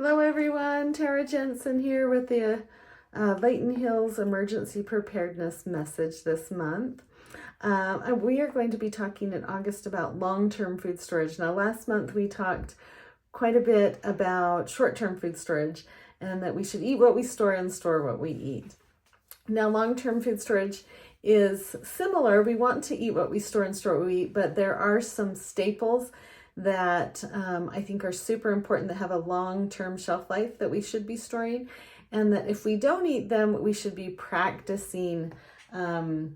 Hello everyone, Tara Jensen here with the Layton Hills Emergency Preparedness message this month. We are going to be talking in August about long-term food storage. Now last month we talked quite a bit about short-term food storage and that we should eat what we store and store what we eat. Now long-term food storage is similar. We want to eat what we store and store what we eat, but there are some staples that I think are super important that have a long-term shelf life that we should be storing, and that if we don't eat them, we should be practicing how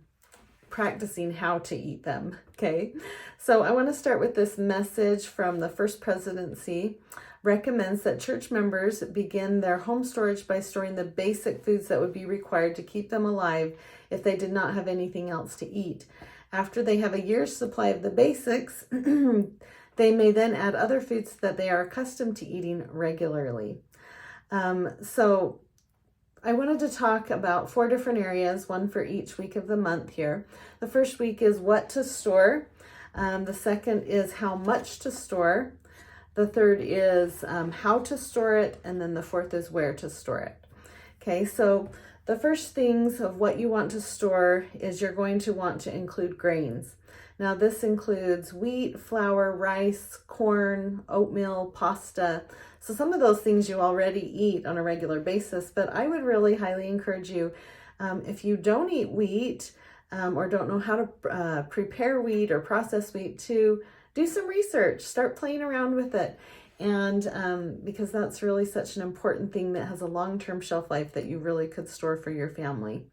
to eat them. Okay, so I want to start with this message from the First Presidency. Recommends that church members begin their home storage by storing the basic foods that would be required to keep them alive if they did not have anything else to eat. After they have a year's supply of the basics, they may then add other foods that they are accustomed to eating regularly. So I wanted to talk about 4 different areas, one for each week of the month here. The first week is what to store. The second is how much to store. The third is how to store it. And then the fourth is where to store it. Okay, so the first things of what you want to store is you're going to want to include grains. Now this includes wheat, flour, rice, corn, oatmeal, pasta. So some of those things you already eat on a regular basis, but I would really highly encourage you, if you don't eat wheat or don't know how to prepare wheat or process wheat, to do some research, start playing around with it. And because that's really such an important thing that has a long-term shelf life that you really could store for your family.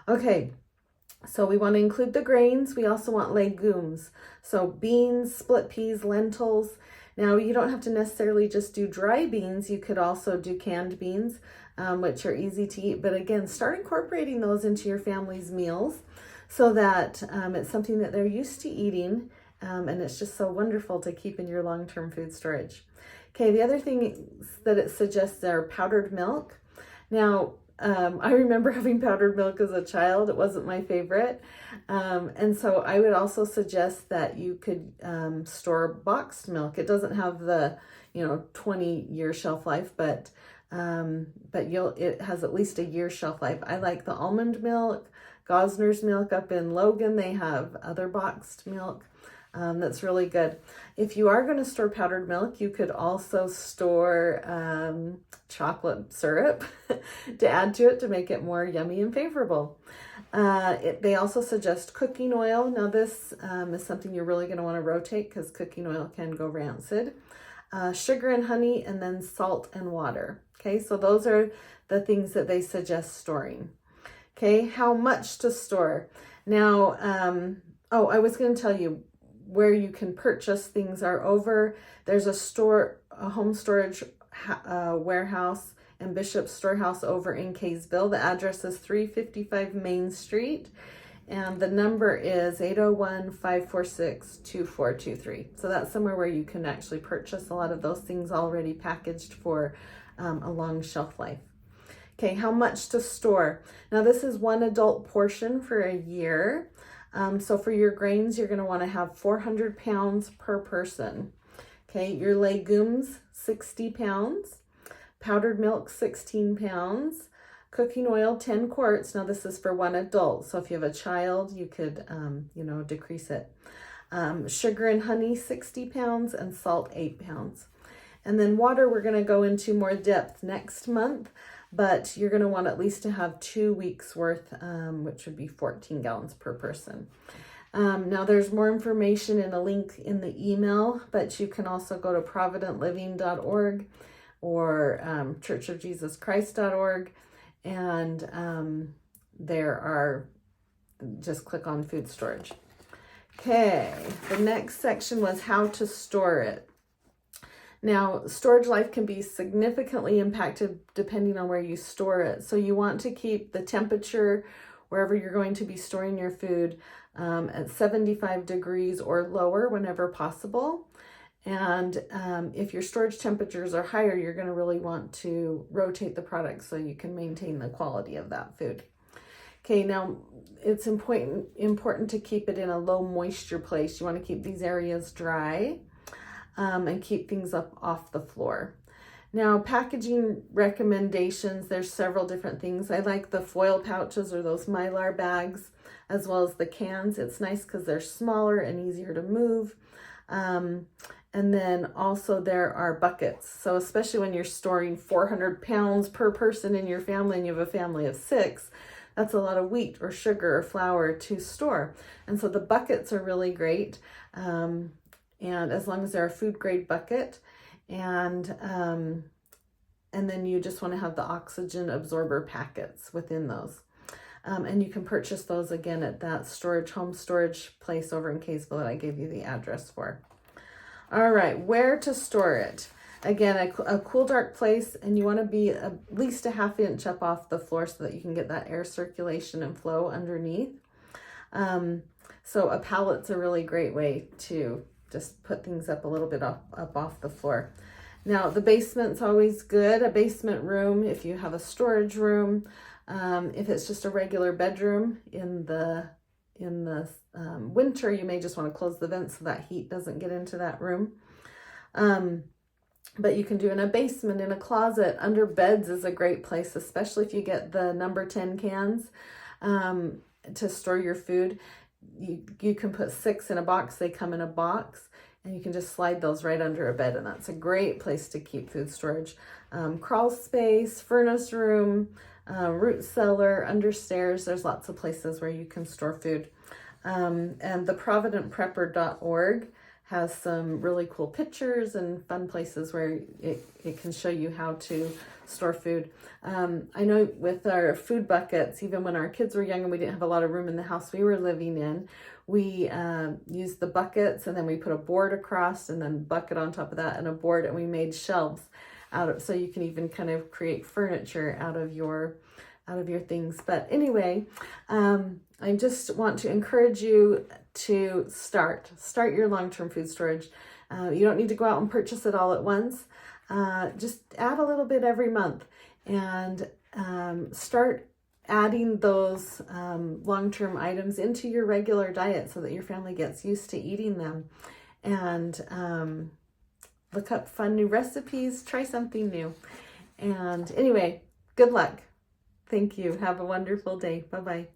Okay. So we want to include the grains. We also want legumes. So beans, split peas, lentils. Now you don't have to necessarily just do dry beans. You could also do canned beans, which are easy to eat. But again, start incorporating those into your family's meals so that it's something that they're used to eating. And it's just so wonderful to keep in your long-term food storage. Okay, the other thing that it suggests are powdered milk. Now, I remember having powdered milk as a child. It wasn't my favorite. And so I would also suggest that you could store boxed milk. It doesn't have the, 20-year shelf life, but it has at least a year shelf life. I like the almond milk, Gosner's milk up in Logan. They have other boxed milk. That's really good. If you are going to store powdered milk, you could also store chocolate syrup to add to it to make it more yummy and favorable. They also suggest cooking oil. Now this is something you're really going to want to rotate because cooking oil can go rancid. Sugar and honey, and then salt and water. Okay, so those are the things that they suggest storing. Okay, how much to store? Now, I was going to tell you, where you can purchase things are over. There's a home storage warehouse and Bishop's Storehouse over in Kaysville. The address is 355 Main Street, and the number is 801-546-2423. So that's somewhere where you can actually purchase a lot of those things already packaged for a long shelf life. Okay, how much to store? Now this is one adult portion for a year. So for your grains, you're going to want to have 400 pounds per person. Okay, your legumes, 60 pounds. Powdered milk, 16 pounds. Cooking oil, 10 quarts. Now this is for one adult. So if you have a child, you could, decrease it. Sugar and honey, 60 pounds. And salt, 8 pounds. And then water, we're going to go into more depth next month. But you're going to want at least to have 2 weeks worth, which would be 14 gallons per person. Now there's more information in a link in the email, but you can also go to providentliving.org or churchofjesuschrist.org, and just click on food storage. Okay, the next section was how to store it. Now, storage life can be significantly impacted depending on where you store it. So you want to keep the temperature wherever you're going to be storing your food at 75 degrees or lower whenever possible. And if your storage temperatures are higher, you're going to really want to rotate the product so you can maintain the quality of that food. Okay, now it's important to keep it in a low moisture place. You want to keep these areas dry and keep things up off the floor. Now, packaging recommendations, there's several different things. I like the foil pouches or those Mylar bags, as well as the cans. It's nice because they're smaller and easier to move. And then also there are buckets. So especially when you're storing 400 pounds per person in your family and you have a family of 6, that's a lot of wheat or sugar or flour to store. And so the buckets are really great. And as long as they're a food grade bucket, and then you just want to have the oxygen absorber packets within those. And you can purchase those again at that home storage place over in Kaysville that I gave you the address for. All right, where to store it? Again, a cool, dark place, and you want to be at least a ½ inch up off the floor so that you can get that air circulation and flow underneath. So a pallet's a really great way to just put things up a little bit up off the floor. Now, the basement's always good, a basement room if you have a storage room. If it's just a regular bedroom in the winter, you may just want to close the vents so that heat doesn't get into that room. But you can do in a basement, in a closet, under beds is a great place, especially if you get the number 10 cans to store your food. You can put 6 in a box. They come in a box, and you can just slide those right under a bed, and that's a great place to keep food storage. Crawl space, furnace room, root cellar, under stairs. There's lots of places where you can store food. And the providentprepper.org has some really cool pictures and fun places where it can show you how to store food. I know with our food buckets, even when our kids were young and we didn't have a lot of room in the house we were living in, we used the buckets, and then we put a board across and then bucket on top of that and a board, and we made shelves out of, so you can even kind of create furniture out of your things. But anyway, I just want to encourage you to start your long-term food storage. You don't need to go out and purchase it all at once. Just add a little bit every month, and start adding those long-term items into your regular diet so that your family gets used to eating them. And look up fun new recipes, try something new. And anyway, good luck. Thank you. Have a wonderful day. Bye-bye.